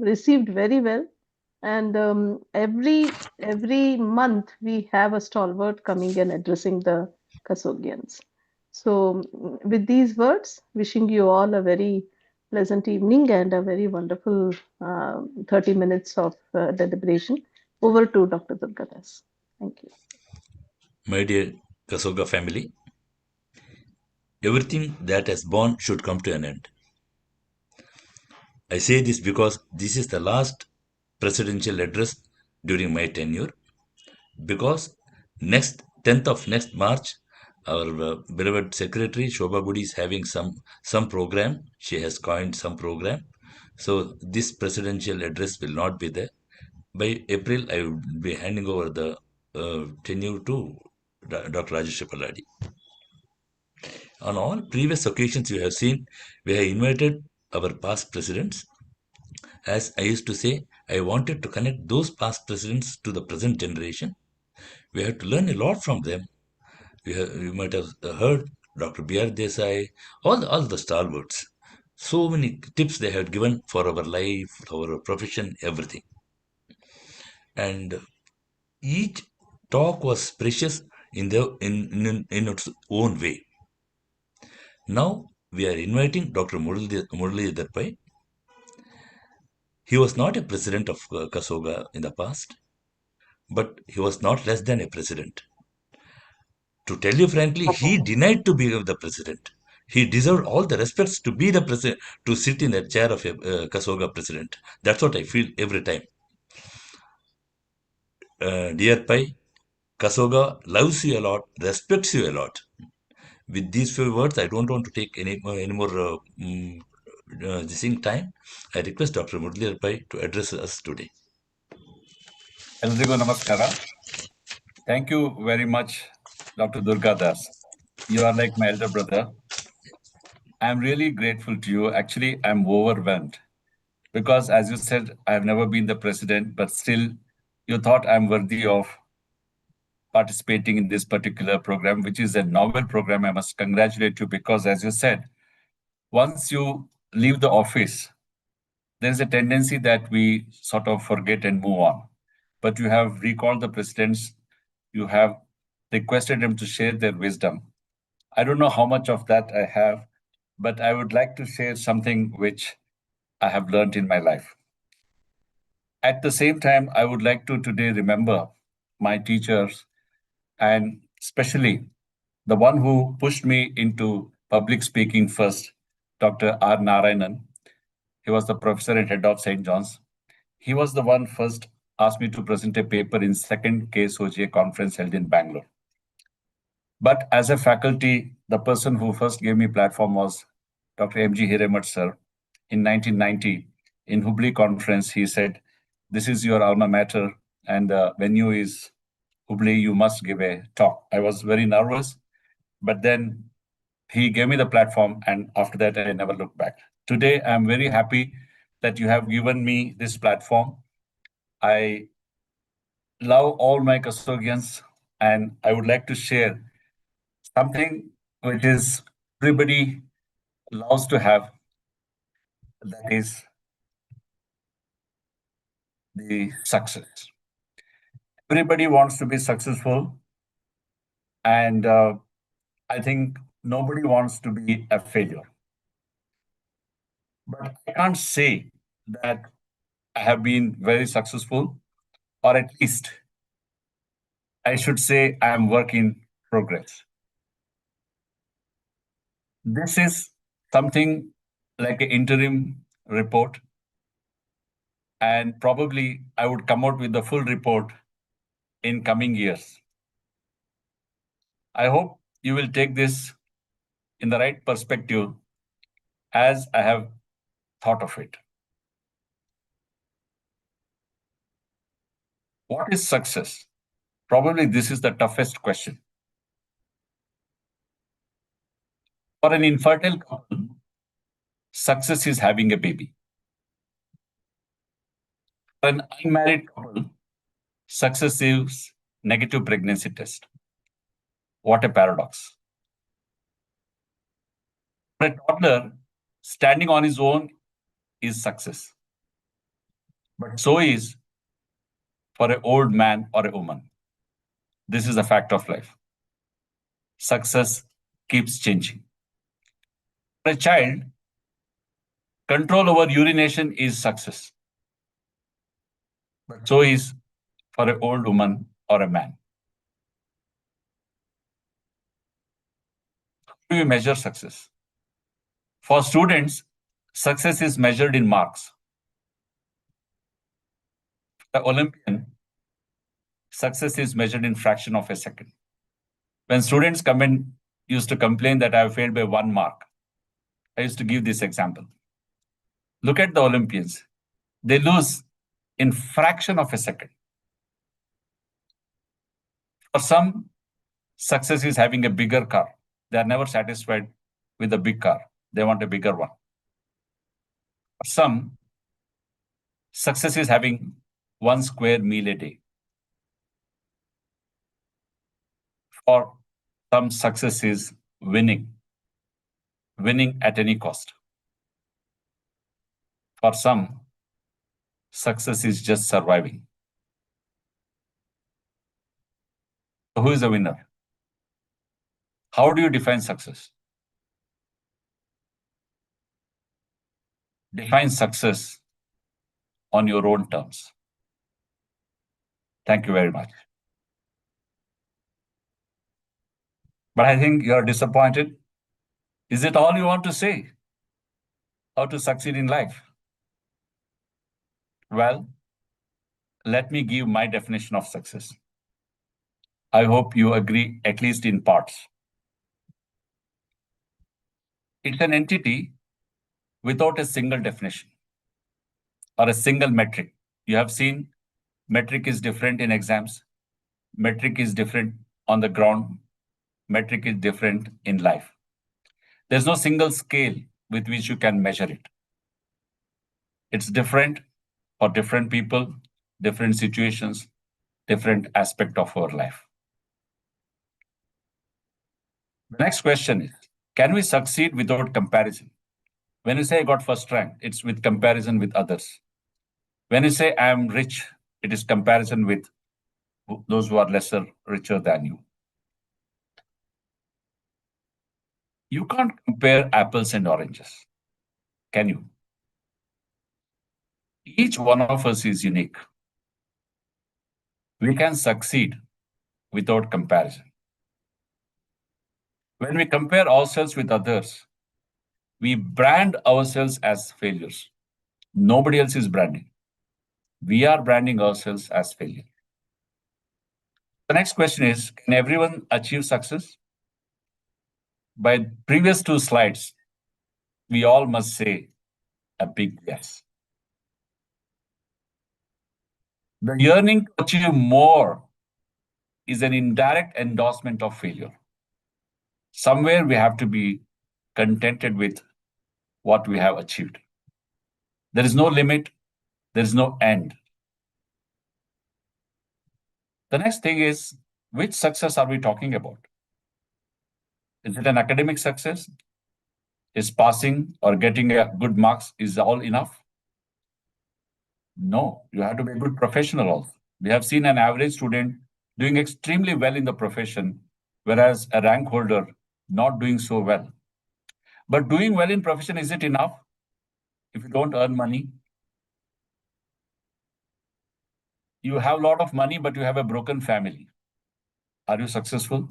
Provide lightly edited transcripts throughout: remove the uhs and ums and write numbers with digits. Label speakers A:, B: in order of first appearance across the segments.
A: received very well. And every month we have a stalwart coming and addressing the Kasogians. So, with these words, wishing you all a very pleasant evening and a very wonderful 30 minutes of deliberation. Over to Dr. Durgadas. Thank you.
B: My dear Kasoga family, everything that has born should come to an end. I say this because this is the last presidential address during my tenure. Because next 10th of next March, our beloved secretary Shobha Budi is having some program. She has coined some program. So this presidential address will not be there. By April, I will be handing over the tenure to Dr. Rajesh Palladi. On all previous occasions you have seen, we have invited our past presidents. As I used to say, I wanted to connect those past presidents to the present generation. We have to learn a lot from them. You might have heard Dr. B.R. Desai, all the stalwarts. So many tips they have given for our life, for our profession, everything. And each talk was precious in its own way. Now we are inviting Dr. Muralidhar.V.Pai. He was not a president of Kasoga in the past, but he was not less than a president. To tell you frankly, he denied to be the president. He deserved all the respects to be the president, to sit in the chair of a Kasoga president. That's what I feel every time. Dear Pai, Kasoga loves you a lot, respects you a lot. With these few words, I don't want to take any more time. I request Dr. Muralidhar Pai to address us today.
C: Eldrigo Namaskara. Thank you very much, Dr. Durgadas. You are like my elder brother. I'm really grateful to you. Actually, I'm overwhelmed because, as you said, I've never been the president, but still, you thought I'm worthy of participating in this particular program, which is a novel program. I must congratulate you because, as you said, once you leave the office, there's a tendency that we sort of forget and move on. But you have recalled the presidents, you have requested them to share their wisdom. I don't know how much of that I have, but I would like to share something which I have learned in my life. At the same time, I would like to today remember my teachers, and especially the one who pushed me into public speaking first, Dr. R. Narayanan. He was the professor and head of St. John's. He was the one first asked me to present a paper in second KSOGA conference held in Bangalore. But as a faculty, the person who first gave me platform was Dr. M.G. Hiremat sir. In 1990, in Hubli conference, he said, "This is your alma mater, and the venue is Hubli. You must give a talk." I was very nervous, but then he gave me the platform, and after that, I never looked back. Today, I'm very happy that you have given me this platform. I love all my Kasogians, and I would like to share something which is everybody loves to have, that is the success. Everybody wants to be successful, and I think nobody wants to be a failure. But I can't say that I have been very successful, or at least I should say I am work in progress. This is something like an interim report, and probably I would come out with the full report in coming years. I hope you will take this in the right perspective as I have thought of it. What is success? Probably this is the toughest question. For an infertile couple, success is having a baby. For an unmarried couple, success is negative pregnancy test. What a paradox. For a toddler, standing on his own is success. but so is for an old man or a woman. This is a fact of life. Success keeps changing. For a child, control over urination is success, but so is for an old woman or a man. How do we measure success? For students, success is measured in marks. The Olympian, success is measured in fraction of a second. When students used to complain that I have failed by 1 mark, I used to give this example. Look at the Olympians. They lose in fraction of a second. For some, success is having a bigger car. They are never satisfied with a big car. They want a bigger one. For some, success is having 1 square meal a day. For some, success is winning at any cost. For some, success is just surviving. So who is a winner? How do you define success? Define success on your own terms. Thank you very much. But I think you are disappointed. Is it all you want to say? How to succeed in life? Well, let me give my definition of success. I hope you agree, at least in parts. It's an entity without a single definition or a single metric. You have seen metric is different in exams, metric is different on the ground, metric is different in life. There's no single scale with which you can measure it. It's different for different people, different situations, different aspect of our life. The next question is, can we succeed without comparison? When you say I got first rank, it's with comparison with others. When you say I am rich, it is comparison with those who are lesser, richer than you. You can't compare apples and oranges, can you? Each one of us is unique. We can succeed without comparison. When we compare ourselves with others, we brand ourselves as failures. Nobody else is branding. We are branding ourselves as failure. The next question is, can everyone achieve success? By previous 2 slides, we all must say a big yes. The yearning to achieve more is an indirect endorsement of failure. Somewhere we have to be contented with what we have achieved. There is no limit, there is no end. The next thing is, which success are we talking about? Is it an academic success? Is passing or getting a good marks is all enough? No, you have to be a good professional also. We have seen an average student doing extremely well in the profession, whereas a rank holder not doing so well. But doing well in profession, is it enough if you don't earn money? You have a lot of money, but you have a broken family. Are you successful?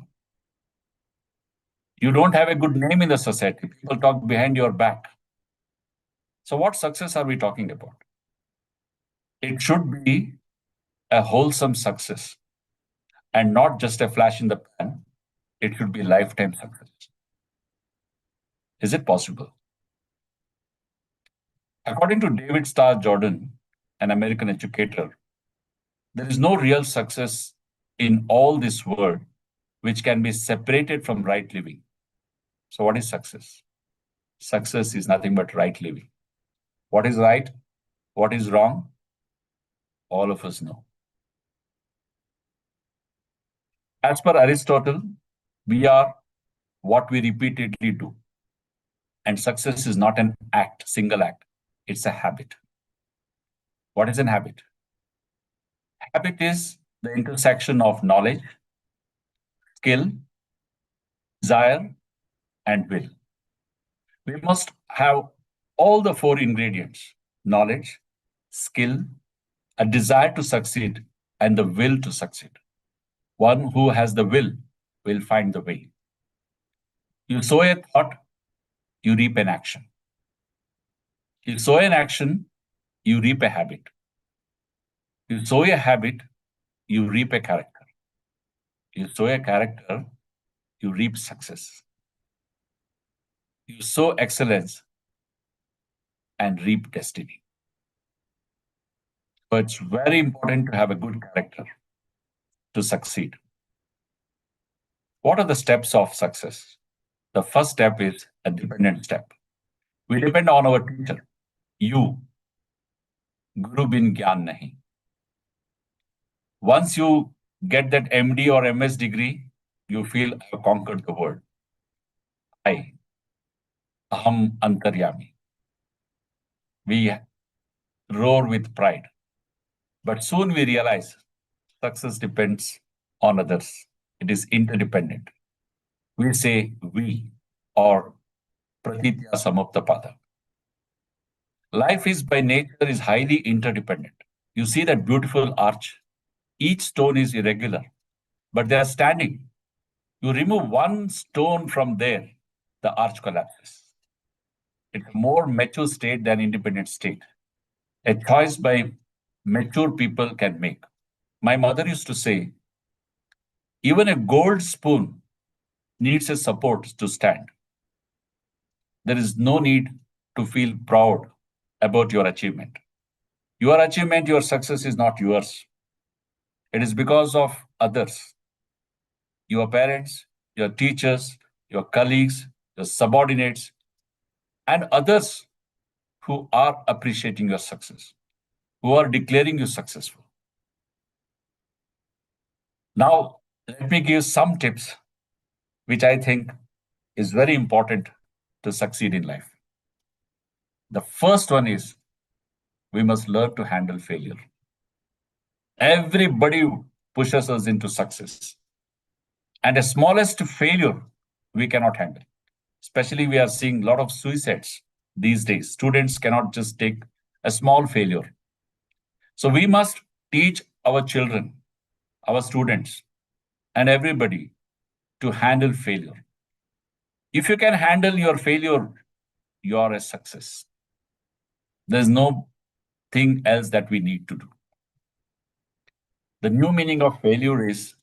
C: You don't have a good name in the society. People talk behind your back. So what success are we talking about? It should be a wholesome success and not just a flash in the pan. It should be lifetime success. Is it possible? According to David Starr Jordan, an American educator, there is no real success in all this world which can be separated from right living. So what is success? Success is nothing but right living. What is right? What is wrong? All of us know. As per Aristotle, we are what we repeatedly do. And success is not an act, single act. It's a habit. What is an habit? Habit is the intersection of knowledge, skill, desire, and will. We must have all the four ingredients: knowledge, skill, a desire to succeed, and the will to succeed. One who has the will find the way. You sow a thought, you reap an action. You sow an action, you reap a habit. You sow a habit, you reap a character. You sow a character, you reap success. You sow excellence and reap destiny. So it's very important to have a good character to succeed. What are the steps of success? The first step is a dependent step. We depend on our teacher. You, Guru bin Gyan nahi. Once you get that MD or MS degree, you feel I've conquered the world. I, Aham Antaryami. We roar with pride. But soon we realize success depends on others. It is interdependent. We say we or Pratitya Samaptapada. Life is by nature is highly interdependent. You see that beautiful arch. Each stone is irregular, but they are standing. You remove one stone from there, the arch collapses. It's a more mature state than independent state. A choice by mature people can make. My mother used to say, even a gold spoon needs a support to stand. There is no need to feel proud about your achievement. Your achievement, your success is not yours. It is because of others, your parents, your teachers, your colleagues, your subordinates, and others who are appreciating your success, who are declaring you successful. Now, let me give some tips which I think is very important to succeed in life. The first one is we must learn to handle failure. Everybody pushes us into success. And the smallest failure we cannot handle. Especially, we are seeing a lot of suicides these days. Students cannot just take a small failure. So, we must teach our children, our students, and everybody to handle failure. If you can handle your failure, you are a success. There's no thing else that we need to do. The new meaning of failure is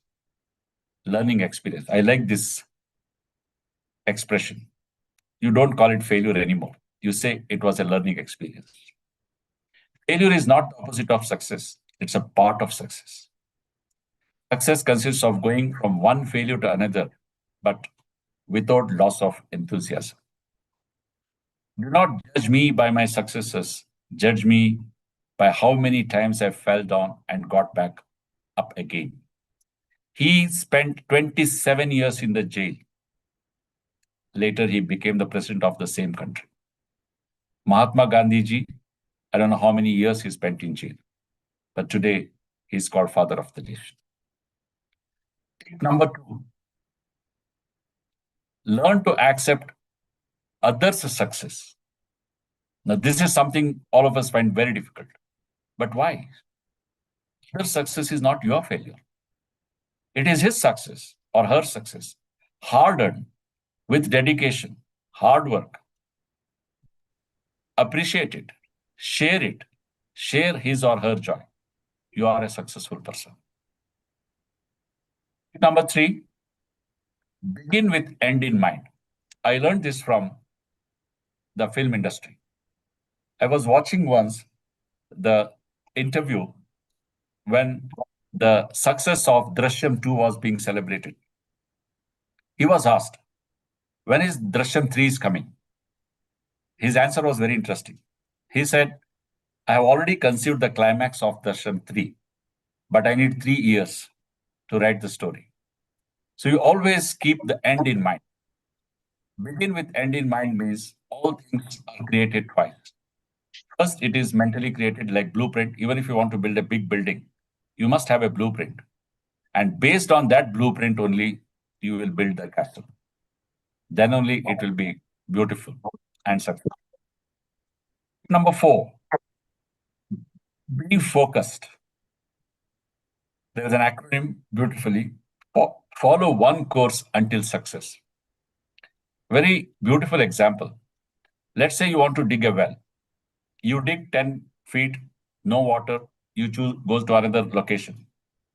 C: learning experience. I like this expression. You don't call it failure anymore. You say it was a learning experience. Failure is not the opposite of success, it's a part of success. Success consists of going from one failure to another, but without loss of enthusiasm. Do not judge me by my successes, judge me by how many times I fell down and got back up again. He spent 27 years in the jail. Later, he became the president of the same country. Mahatma Gandhi ji, I don't know how many years he spent in jail, but today he's called father of the nation. Number two, learn to accept others' success. Now, this is something all of us find very difficult. But why? Their success is not your failure. It is his success or her success, hard earned, with dedication, hard work. Appreciate it, share his or her joy. You are a successful person. Number three, begin with end in mind. I learned this from the film industry. I was watching once the interview when the success of Drishyam 2 was being celebrated. He was asked, when is Drishyam 3 is coming? His answer was very interesting. He said, I have already conceived the climax of Drishyam 3, but I need 3 years to write the story. So you always keep the end in mind. Begin with end in mind means all things are created twice. First, it is mentally created like blueprint. Even if you want to build a big building, you must have a blueprint. And based on that blueprint only, you will build the castle. Then only it will be beautiful and successful. Number 4, be focused. There is an acronym beautifully. Follow one course until success. Very beautiful example. Let's say you want to dig a well. You dig 10 feet, no water, you choose goes to another location.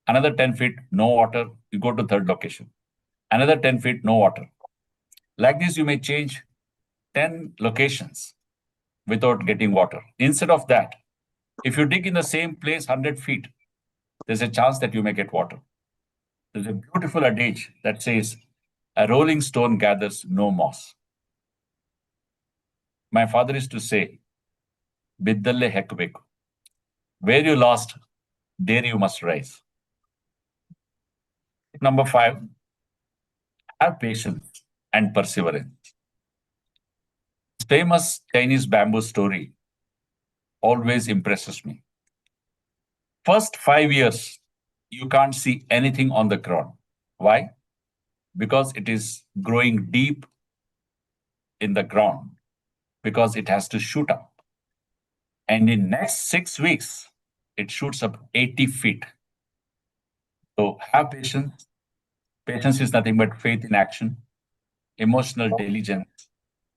C: Another 10 feet, no water, you go to third location. Another 10 feet, no water. Like this, you may change 10 locations without getting water. Instead of that, if you dig in the same place 100 feet, there's a chance that you may get water. There's a beautiful adage that says, a rolling stone gathers no moss. My father used to say, Biddalle hekbeku. Where you lost, there you must rise. Number 5, have patience and perseverance. This famous Chinese bamboo story always impresses me. First 5 years, you can't see anything on the ground. Why? Because it is growing deep in the ground, because it has to shoot up. And in next 6 weeks, it shoots up 80 feet. So have patience. Patience is nothing but faith in action, emotional diligence,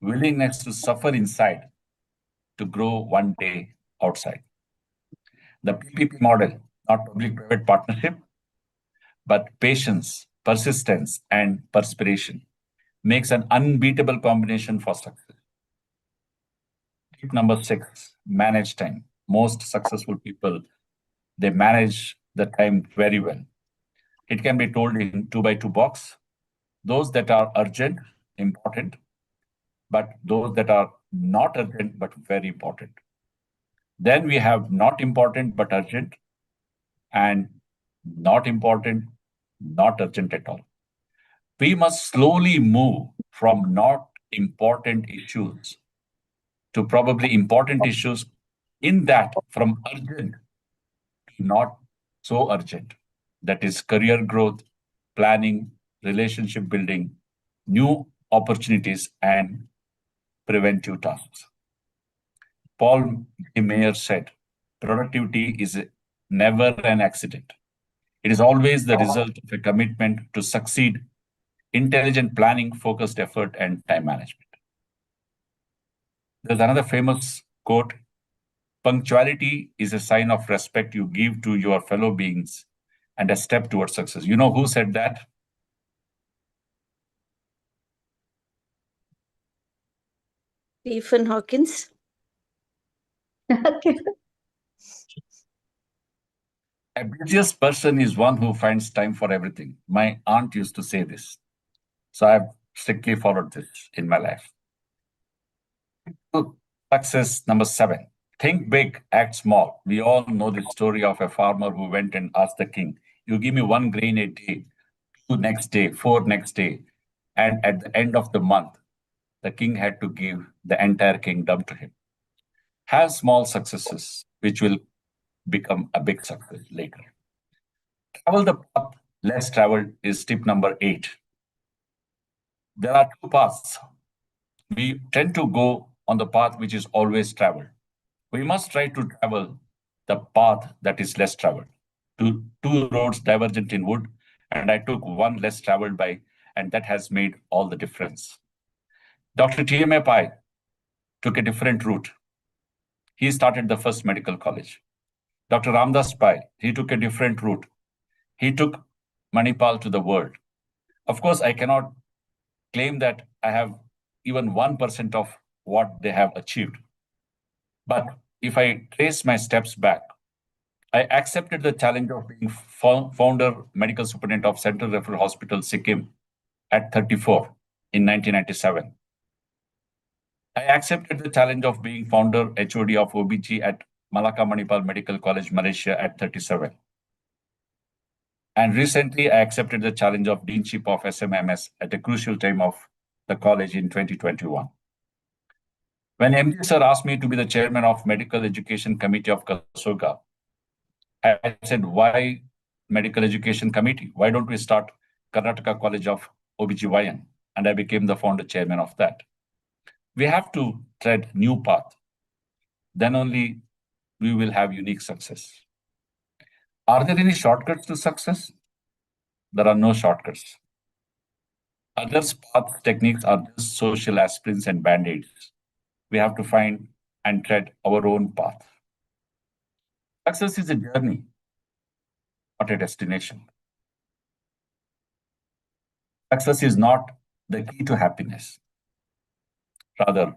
C: willingness to suffer inside to grow one day outside. The PPP model, not public-private partnership, but patience, persistence, and perspiration, makes an unbeatable combination for success. Tip number 6, manage time. Most successful people, they manage the time very well. It can be told in 2 by 2 box. Those that are urgent, important, but those that are not urgent but very important. Then we have not important but urgent, and not important, not urgent at all. We must slowly move from not important issues to probably important issues, in that from urgent to not so urgent. That is career growth, planning, relationship building, new opportunities, and preventive tasks. Paul Mayer said, productivity is never an accident. It is always the result of a commitment to succeed, intelligent planning, focused effort, and time management. There's another famous quote: punctuality is a sign of respect you give to your fellow beings and a step towards success. You know who said that?
D: Stephen Hawkins.
A: Okay.
C: A busiest person is one who finds time for everything. My aunt used to say this. So I've strictly followed this in my life. Success number 7. Think big, act small. We all know the story of a farmer who went and asked the king, you give me 1 grain a day, 2 next day, 4 next day. And at the end of the month, the king had to give the entire kingdom to him. Have small successes, which will become a big success later. Travel the path less traveled is tip number 8. There are 2 paths. We tend to go on the path which is always traveled. We must try to travel the path that is less traveled. Two roads divergent in wood, and I took one less traveled by, and that has made all the difference. Dr. Pai took a different route. He started the first medical college. Dr. Pai, he took a different route. He took Manipal to the world. Of course, I cannot claim that I have even 1% of what they have achieved. But if I trace my steps back, I accepted the challenge of being founder medical superintendent of Central Referral Hospital, Sikkim, at 34 in 1997. I accepted the challenge of being founder HOD of OBG at Malacca Manipal Medical College, Malaysia, at 37. And recently, I accepted the challenge of deanship of SMMS at a crucial time of the college in 2021. When MG sir asked me to be the chairman of Medical Education Committee of Kasoga, I said, why Medical Education Committee? Why don't we start Karnataka College of OBGYN? And I became the founder chairman of that. We have to tread new path. Then only we will have unique success. Are there any shortcuts to success? There are no shortcuts. Others' path techniques are just social aspirins and band-aids. We have to find and tread our own path. Success is a journey, not a destination. Success is not the key to happiness. Rather,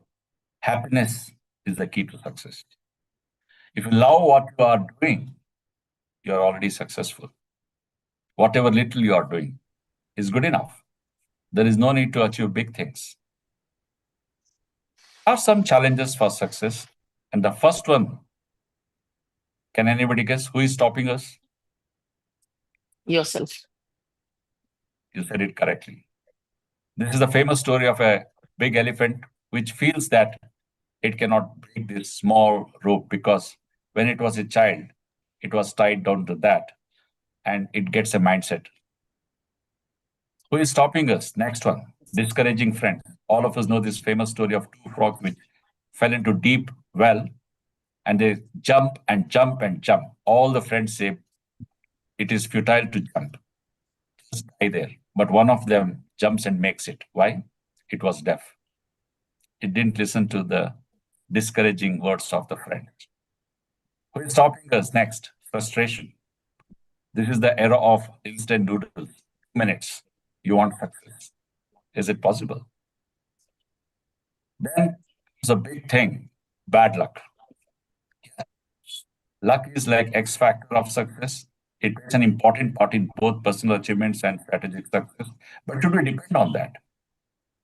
C: happiness is the key to success. If you love what you are doing, you are already successful. Whatever little you are doing is good enough. There is no need to achieve big things. There are some challenges for success. And the first one, can anybody guess who is stopping us?
D: Yourself.
C: You said it correctly. This is the famous story of a big elephant which feels that it cannot break this small rope because when it was a child, it was tied down to that and it gets a mindset. Who is stopping us? Next one, discouraging friends. All of us know this famous story of two frogs which fell into deep well and they jump and jump and jump. All the friends say it is futile to jump. Just die there. But one of them jumps and makes it. Why? It was deaf. It didn't listen to the discouraging words of the friend. Who is stopping us? Next, frustration. This is the era of instant noodles. 2 minutes. You want success. Is it possible? Then there's a big thing, bad luck. Luck is like X factor of success. It plays an important part in both personal achievements and strategic success. But should we depend on that?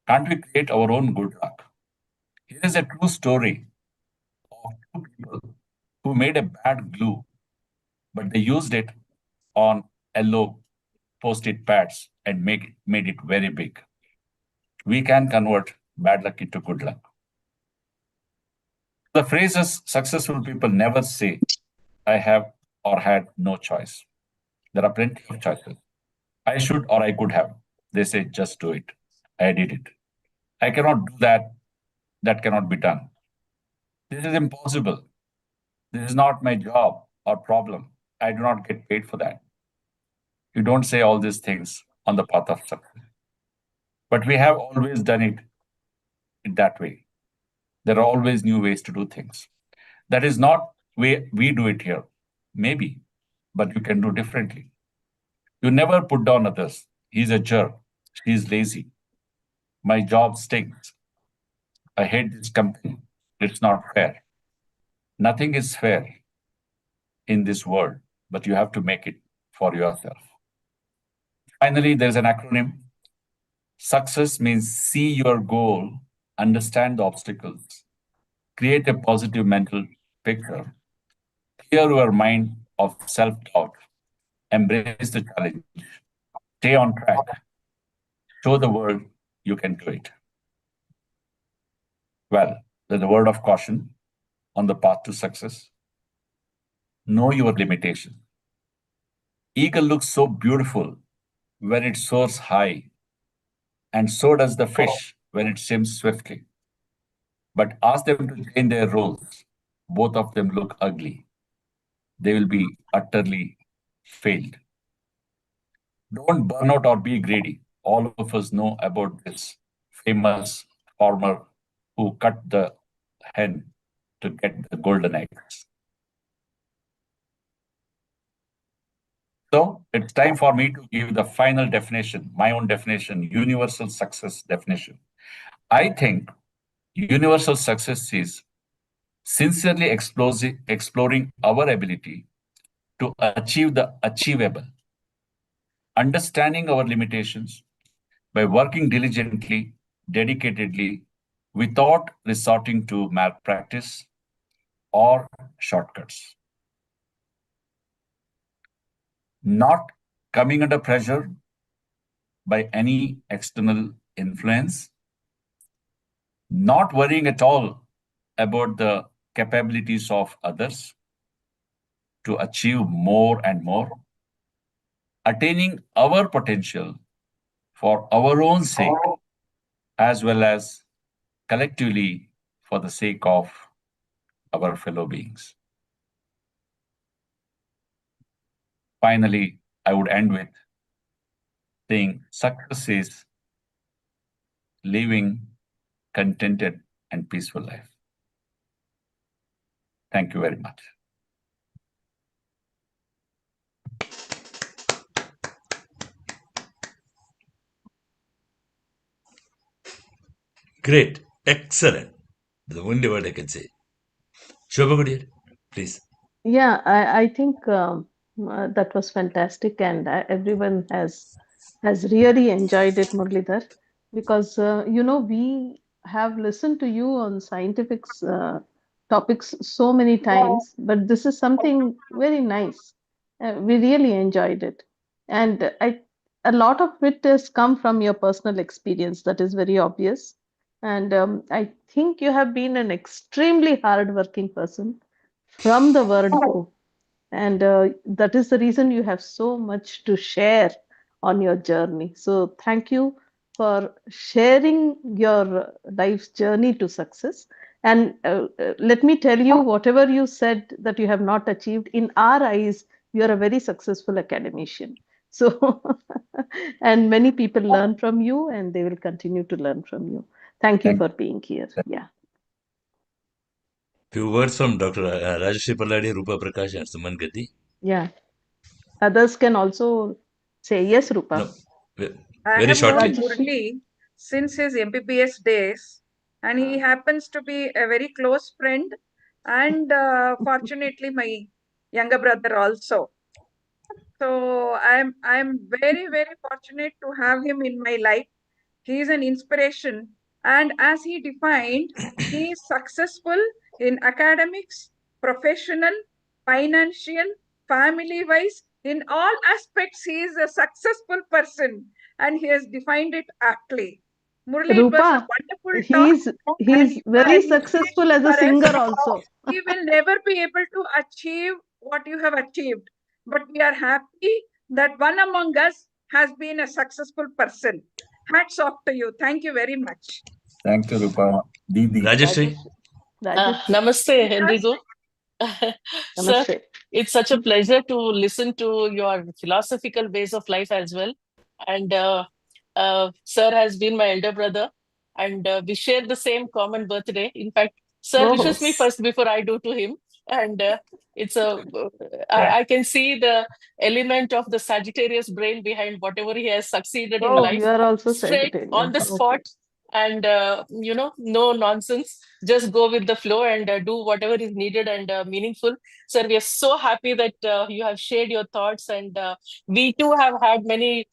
C: Can't we create our own good luck? Here is a true story of two people who made a bad glue, but they used it on yellow post-it pads and made it very big. We can convert bad luck into good luck. The phrases successful people never say, I have or had no choice. There are plenty of choices. I should or I could have. They say, just do it. I did it. I cannot do that. That cannot be done. This is impossible. This is not my job or problem. I do not get paid for that. You don't say all these things on the path of success. But we have always done it that way. There are always new ways to do things. That is not way we do it here. Maybe, but you can do differently. You never put down others. He's a jerk. He's lazy. My job stinks. I hate this company. It's not fair. Nothing is fair in this world, but you have to make it for yourself. Finally, there's an acronym. Success means see your goal, understand the obstacles, create a positive mental picture, clear your mind of self-doubt, embrace the challenge, stay on track, show the world you can do it. Well, there's a word of caution on the path to success. Know your limitations. Eagle looks so beautiful when it soars high, and so does the fish when it swims swiftly. But ask them to change their roles. Both of them look ugly. They will be utterly failed. Don't burn out or be greedy. All of us know about this famous farmer who cut the hen to get the golden eggs. So it's time for me to give the final definition, my own definition, universal success definition. I think universal success is sincerely exploring our ability to achieve the achievable, understanding our limitations by working diligently, dedicatedly, without resorting to malpractice or shortcuts. Not coming under pressure by any external influence, not worrying at all about the capabilities of others to achieve more and more, attaining our potential for our own sake, as well as collectively for the sake of our fellow beings. Finally, I would end with saying success is living contented and peaceful life. Thank you very much.
B: Great. Excellent. The only word I can say. Shobha Goodier, please.
A: Yeah, I think that was fantastic, and everyone has really enjoyed it, Muralidhar, because we have listened to you on scientific topics so many times, but this is something very nice. We really enjoyed it, and a lot of it has come from your personal experience. That is very obvious, and I think you have been an extremely hardworking person from the word go. And that is the reason you have so much to share on your journey. So, thank you for sharing your life's journey to success. And let me tell you, whatever you said that you have not achieved, in our eyes, you are a very successful academician. So, and many people learn from you and they will continue to learn from you. Thank you
C: Thank
A: for being here. Yeah.
B: Few words from Dr. Rajashri Palladi, Rupa Prakash, and Suman Gandhi.
A: Yeah. Others can also say yes, Rupa.
B: No,
E: I
B: very
E: have known
B: shortly.
A: Rajeshri.
E: Murli since his MBBS days, and he happens to be a very close friend, and fortunately, my younger brother also. So I'm very fortunate to have him in my life. He is an inspiration, and as he defined, he is successful in academics, professional, financial, family wise. In all aspects, he is a successful person, and he has defined it aptly. Murali, it was a
A: Rupa,
E: wonderful talk,
A: he's
E: and
A: he's
E: you are
A: very
E: an
A: successful
E: inspiration
A: as a
E: for us.
A: singer also.
E: We will never be able to achieve what you have achieved, but we are happy that one among us has been a successful person. Hats off to you. Thank you very much.
C: Thank you, Rupa. Didi.
B: Rajashri,
A: Rajeshri. Rajeshri.
F: Namaste, Enrico. Sir,
A: Namaste.
F: it's such a pleasure to listen to your philosophical ways of life as well. And Sir has been my elder brother, and we share the same common birthday. In fact, Sir
A: Oh,
F: wishes me first before I do to him. And it's a,
C: Yeah.
F: I can see the element of the Sagittarius brain behind whatever he has succeeded in
A: oh, you
F: life.
A: are also
F: Straight on
A: Sagittarian.
F: the
A: Okay.
F: spot, and no nonsense, just go with the flow and do whatever is needed and meaningful. Sir, we are so happy that you have shared your thoughts, and we too have had many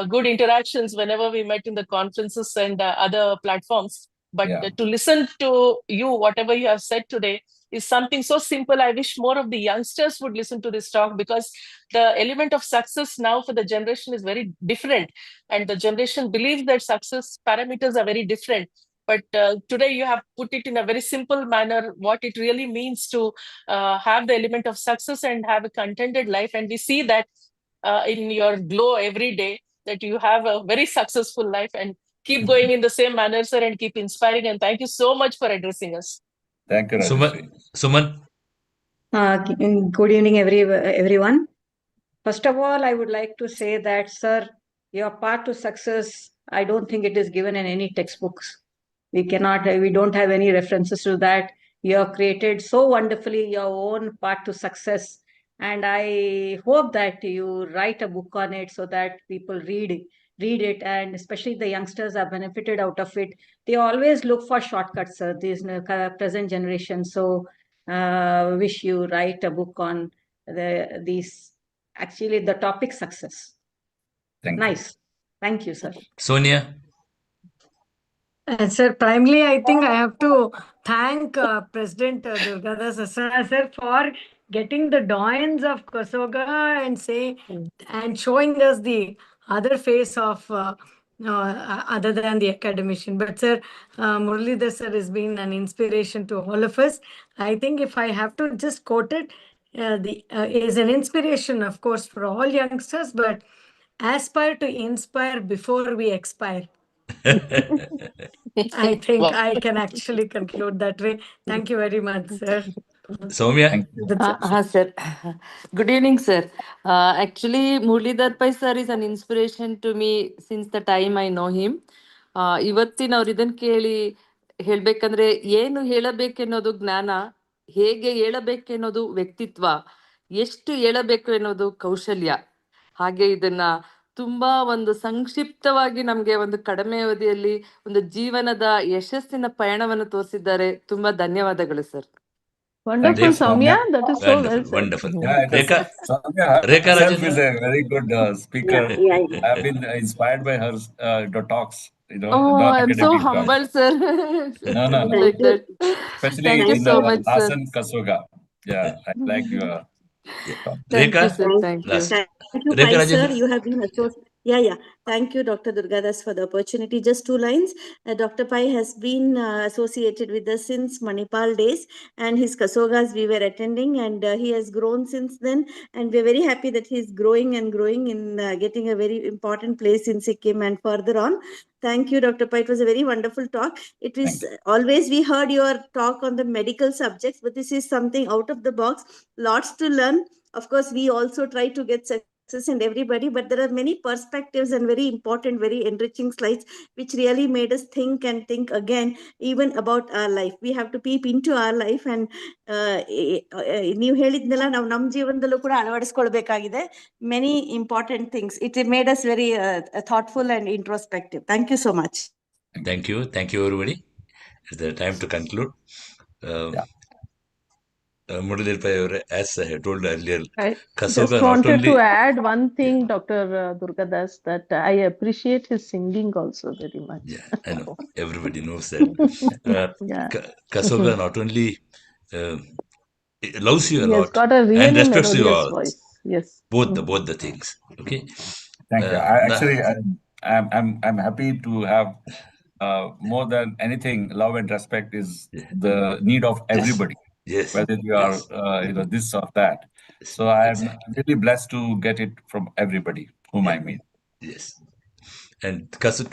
F: good interactions whenever we met in the conferences and other platforms. But
C: Yeah.
F: to listen to you, whatever you have said today, is something so simple. I wish more of the youngsters would listen to this talk, because the element of success now for the generation is very different, and the generation believes that success parameters are very different. But today you have put it in a very simple manner what it really means to have the element of success and have a contented life. And we see that in your glow every day, that you have a very successful life, and keep going in the same manner, sir, and keep inspiring. And thank you so much for addressing us.
C: Thank you,
B: Suman,
C: Rajashri.
B: Suman,
D: Good evening, everyone. First of all, I would like to say that, sir, your path to success, I don't think it is given in any textbooks. We don't have any references to that. You have created so wonderfully your own path to success. And I hope that you write a book on it so that people read it, and especially the youngsters are benefited out of it. They always look for shortcuts, sir, this present generation. So wish you write a book on these, actually the topic success.
C: Thank you.
D: Nice. Thank you, sir.
B: Sonia,
G: Sir, primarily, I think I have to thank President Durgadas sir for getting the doyens of Kosoga and showing us the other face of other than the academician. But sir, Muralidhar sir has been an inspiration to all of us. I think if I have to just quote it, is an inspiration, of course, for all youngsters, but aspire to inspire before we expire. I think
F: Wow.
G: I can actually conclude that way. Thank you very much, sir.
B: Soumya,
C: Thank you.
H: Sir. Good evening, sir. Actually, Muralidhar.V.Pai sir is an inspiration to me since the time I know him. ಇವತ್ತಿನ ಅವ್ರು ಇದನ್ನ ಕೇಳಿ ಹೇಳ್ಬೇಕಂದ್ರೆ ಏನು ಹೇಳಬೇಕೆನ್ನೋದು ಜ್ಞಾನ, ಹೇಗೆ ಹೇಳಬೇಕೆನ್ನೋದು ವ್ಯಕ್ತಿತ್ವ, ಎಷ್ಟು ಹೇಳಬೇಕು ಎನ್ನೋದು ಕೌಶಲ್ಯ. ಹಾಗೆ ಇದನ್ನ ತುಂಬಾ ಒಂದು ಸಂಕ್ಷಿಪ್ತವಾಗಿ ನಮ್ಗೆ ಒಂದು ಕಡಿಮೆ ಅವಧಿಯಲ್ಲಿ ಒಂದು ಜೀವನದ ಯಶಸ್ಸಿನ ಪಯಣವನ್ನು ತೋರಿಸಿದ್ದಾರೆ. ತುಂಬಾ ಧನ್ಯವಾದಗಳು sir.
A: Wonderful,
C: Thank you,
A: Soumya.
C: Soumya.
A: That is so well
B: wonderful,
A: said.
B: wonderful.
C: Yeah, it is.
B: Rekha,
C: Soumya
B: Rekha
C: herself
B: Rajendra.
C: is a very good speaker. I have been inspired by her the talks,
H: Oh, I'm so
C: non-academic talks.
H: humble, sir.
C: No, no, no.
H: Like that.
C: Especially
H: Thank you
C: in
H: so much, sir.
C: Asan Kasoga. Yeah, I like your
B: Yeah.
C: talk.
H: Thank you,
B: Rekha,
H: sir. Thank you.
B: last.
I: Thank you,
B: Rekha
I: Pai sir.
B: Rajendra.
I: You have been associated. Yeah. Thank you, Dr. Durgadas, for the opportunity. Just two lines. Dr. Pai has been associated with us since Manipal days, and his Kasogas we were attending, and he has grown since then. And we're very happy that he's growing and growing in getting a very important place in Sikkim and further on. Thank you, Dr. Pai. It was a very wonderful talk. It was always we heard your talk on the medical subjects, but this is something out of the box. Lots to learn. Of course, we also try to get success in everybody, but there are many perspectives and very important, very enriching slides, which really made us think and think again, even about our life. We have to peep into our life, and ನೀವು ಹೇಳಿದ್ನೆಲ್ಲ ನಾವು ನಮ್ಮ ಜೀವನದಲ್ಲೂ ಕೂಡ ಅಳವಡಿಸ್ಕೊಳ್ಬೇಕಾಗಿದೆ. Many important things. It made us very thoughtful and introspective. Thank you so much.
B: Thank you. Thank you, everybody. It's the time to conclude. Muralidhar, as I had told earlier,
A: I
B: Kasoga
A: just
B: not
A: wanted
B: only.
A: to add one thing, Dr. Durgadas, that I appreciate his singing also very much.
B: Yeah, I know. Everybody knows that.
A: Yeah.
B: Kasoga not only loves you a
A: He has
B: lot
A: got a
B: and
A: really
B: respects you
A: melodious
B: all.
A: voice. Yes.
B: Both the things. Okay.
C: Thank you. I'm happy to have more than anything, love and respect is the need of everybody.
B: Yes.
C: Whether you are this or that. So I am really blessed to get it from everybody whom I meet.
B: Yes. And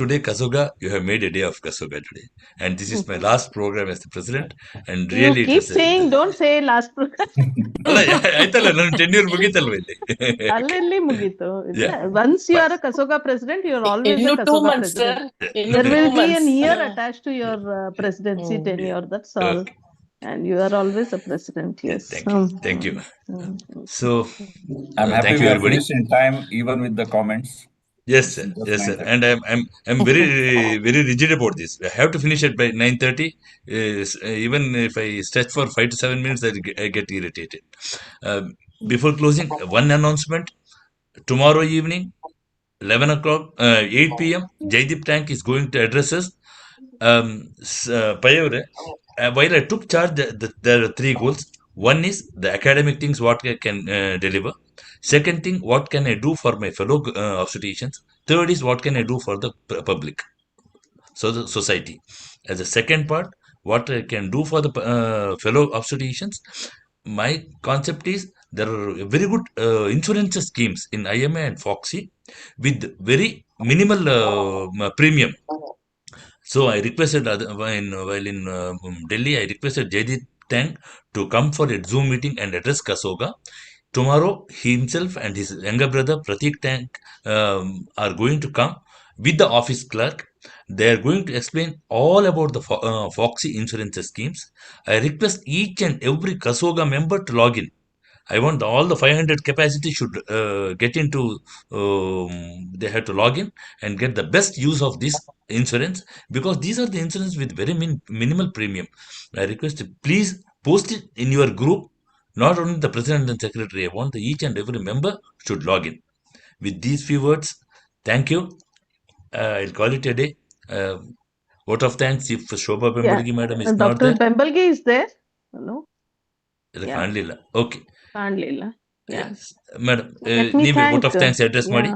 B: today, Kasoga, you have made a day of Kasoga today. And this is my last program as the president. And really,
A: You keep saying, don't say last program.
B: ಅಲ್ಲ ಆಯ್ತಲ್ಲ ನನ್ನ tenure ಮುಗೀತಲ್ವ ಇಲ್ಲಿ
A: ಅಲ್ಲೆಲ್ಲಿ ಮುಗೀತು once you are a Kasoga president, you are always a Kasoga president. There will be an year attached to your presidency tenure, that's all. And you are always a president. Yes.
B: Thank you. So
C: I'm happy
B: thank
C: we
B: you,
C: have
B: everybody.
C: finished in time, even with the comments.
B: Yes, sir. Yes, sir. And I'm very very rigid about this. I have to finish it by 9:30. Even if I stretch for 5 to 7 minutes, I get irritated. Before closing, one announcement. Tomorrow evening, 11 o'clock, 8 p.m., Jaideep Tank is going to address us. Payavre, while I took charge, there are three goals. One is the academic things, what I can deliver. Second thing, what can I do for my fellow obstetricians. Third is, what can I do for the public, so the society. As a second part, what I can do for the fellow obstetricians. My concept is there are very good insurance schemes in IMA and Foxy with very minimal premium. So I requested while in Delhi, I requested Jaideep Tang to come for a Zoom meeting and address Kasoga. Tomorrow, he himself and his younger brother Pratik Tang are going to come with the office clerk. They are going to explain all about the Foxy insurance schemes. I request each and every Kasoga member to log in. I want all the 500 capacity should get into, they have to log in and get the best use of this insurance, because these are the insurance with very minimal premium. I request you, please post it in your group. Not only the president and secretary, I want each and every member should log in. With these few words, thank you. I'll call it a day. Vote of thanks if Shobha Bembalgi madam is not
A: Dr.
B: there.
A: Bembalgi is there. Hello.
B: Okay.
A: ಕಾಣ್ಲಿಲ್ಲ. Yeah.
B: Yes. Madam,
A: Let me
B: ನೀವು
A: thank.
B: vote of thanks address ಮಾಡಿ.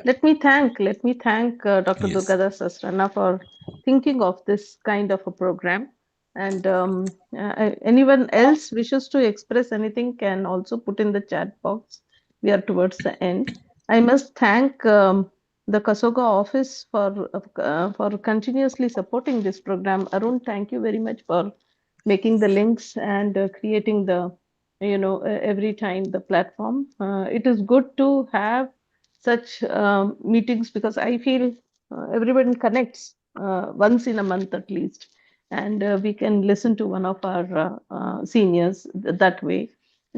A: Let me thank Dr.
B: Yes.
A: Durgadas Asrana for thinking of this kind of a program. And anyone else wishes to express anything can also put in the chat box. We are towards the end. I must thank the Kasoga office for continuously supporting this program. Arun, thank you very much for making the links and creating the every time the platform. It is good to have such meetings because I feel everyone connects once in a month at least, and we can listen to one of our seniors that way.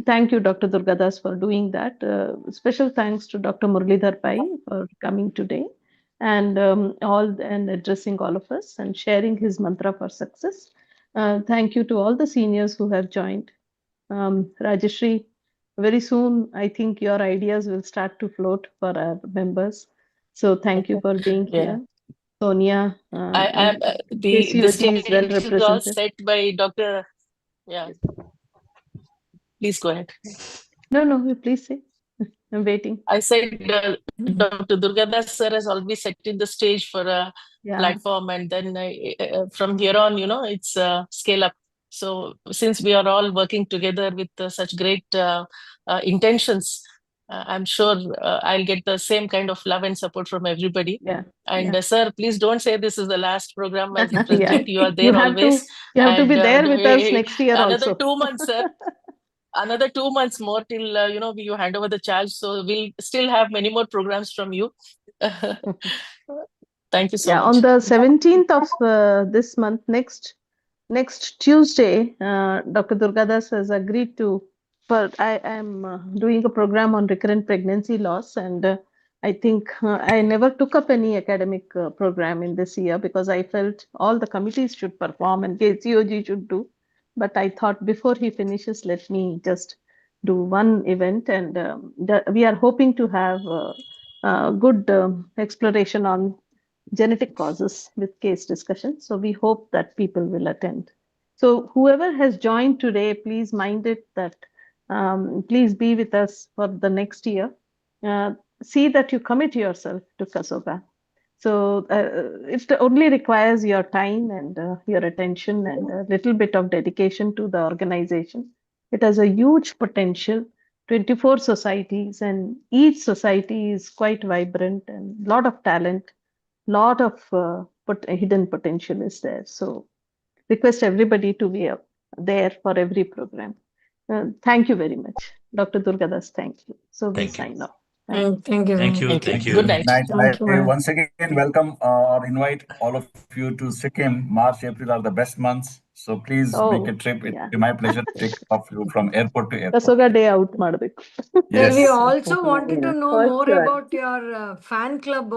A: Thank you, Dr. Durgadas, for doing that. Special thanks to Dr. Muralidhar.V.Pai for coming today and and addressing all of us and sharing his mantra for success. Thank you to all the seniors who have joined. Rajeshri, very soon, I think your ideas will start to float for our members. So thank you for being here. Sonia,
F: I am the
A: KCOG
F: stage
A: is well
F: is all
A: represented.
F: set by Dr. Yeah, please go ahead.
A: No, please say. I'm waiting.
F: I said Dr. Durgadas sir has already set in the stage for a platform, and then from here on, it's scale up. So since we are all working together with such great intentions, I'm sure I'll get the same kind of love and support from everybody. And sir, please don't say this is the last program as the president. You are there always.
A: You have to be there with us next year
F: another
A: also.
F: 2 months, sir. Another 2 months more till you hand over the charge. So we'll still have many more programs from you. Thank you so much.
A: On the 17th of this month, next Tuesday, Dr. Durgadas has agreed to. I am doing a program on recurrent pregnancy loss, and I think I never took up any academic program in this year because I felt all the committees should perform and KCOG should do. But I thought before he finishes, let me just do one event, and we are hoping to have good exploration on genetic causes with case discussion. So we hope that people will attend. So whoever has joined today, please mind it that please be with us for the next year. See that you commit yourself to Kasoga. So it only requires your time and your attention and a little bit of dedication to the organization. It has a huge potential, 24 societies, and each society is quite vibrant and a lot of talent, lot of hidden potential is there. So request everybody to be there for every program. Thank you very much. Dr. Durgadas, thank you. So we sign off.
G: Thank you.
B: Thank you.
F: Good night.
C: I once again welcome or invite all of you to Sikkim. March, April are the best months. So please make a trip. It will be my pleasure to take off you from airport to airport.
A: Kasoga day out.
C: Yes.
G: We also wanted to know more about your fan club